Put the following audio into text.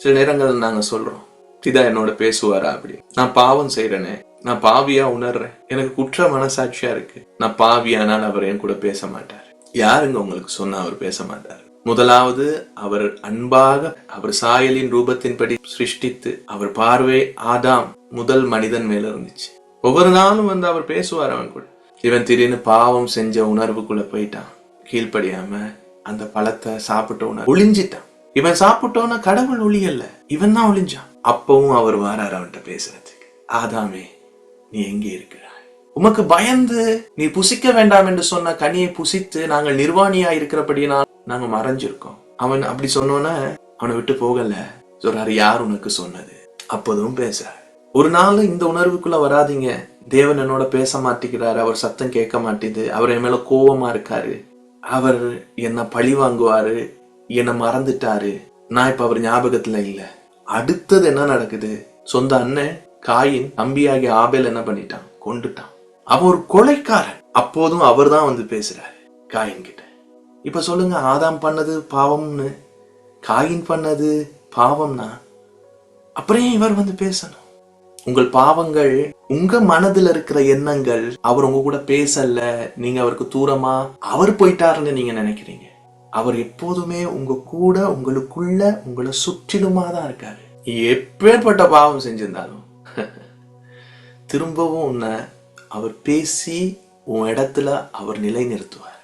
சில நேரங்கள் நாங்க சொல்றோம், பிதா என்னோட பேசுவாரா அப்படி. நான் பாவம் செய்யறேனே, நான் பாவியா உணர்றேன், எனக்கு குற்ற மனசாட்சியா இருக்கு, நான் பாவியானால் அவர் என் கூட பேச மாட்டார். யாருங்க உங்களுக்கு சொன்னா அவர் பேச மாட்டார்? முதலாவது அவர் அன்பாக அவர் சாயலின் ரூபத்தின்படி சிருஷ்டித்து அவர் பார்வை ஆதாம் முதல் மனிதன் மேல இருந்துச்சு. ஒவ்வொரு நாளும் அவர் பேசுவார் அவன் கூட. இவன் திடீர்னு பாவம் செஞ்ச உணர்வுக்குள்ள போயிட்டான், கீழ்ப்படியாம அந்த பழத்தை சாப்பிட்டோன்னு ஒளிஞ்சிட்டான். இவன் சாப்பிட்டோன்னா கடவுள் ஒளியல்ல, இவன் தான் ஒளிஞ்சான். அப்பவும் அவர் வாரார் அவன்கிட்ட பேசுறதுக்கு. ஆதாமே, நீ எங்கே இருக்கிறாய்? உமக்கு பயந்து நீ புசிக்க வேண்டாம் என்று சொன்ன கனியை புசித்து நாங்கள் நிர்வாணியா இருக்கிறபடினால் நாங்க மறைஞ்சிருக்கோம். அவன் அப்படி சொன்னோன்னா அவனை விட்டு போகல. சொல்றாரு, யார் உனக்கு சொன்னது? அப்போதும் பேசுறாரு. ஒரு நாள் இந்த உணர்வுக்குள்ள வராதிங்க, தேவன் என்னோட பேச மாட்டேங்கிறாரு, அவர் சத்தம் கேட்க மாட்டேது, அவர் என் மேல கோபமா இருக்காரு, அவர் என்ன பழி வாங்குவாரு, என்ன மறந்துட்டாரு, நான் இப்ப அவர் ஞாபகத்துல இல்ல. அடுத்தது என்ன நடக்குது? சொந்த அண்ணன் காயின் தம்பியாகிய ஆபேல் என்ன பண்ணிட்டான்? கொண்டுட்டான். அவன் ஒரு கொலைக்காரன். அப்போதும் அவர் தான் பேசுறாரு காயின் கிட்ட. இப்ப சொல்லுங்க, ஆதாம் பண்ணது பாவம்னு, காயின் பண்ணது பாவம்னா அப்புறம் இவர் பேசணும்? உங்கள் பாவங்கள், உங்க மனதுல இருக்கிற எண்ணங்கள், அவர் உங்க கூட பேசல, நீங்க அவருக்கு தூரமா அவர் போயிட்டாருன்னு நீங்க நினைக்கிறீங்க. அவர் எப்போதுமே உங்க கூட, உங்களுக்குள்ள, உங்களை சுற்றிலுமா தான் இருக்காரு. எப்பேற்பட்ட பாவம் செஞ்சிருந்தாலும் திரும்பவும் உன்னை அவர் பேசி உன் இடத்துல அவர் நிலை நிறுத்துவார்.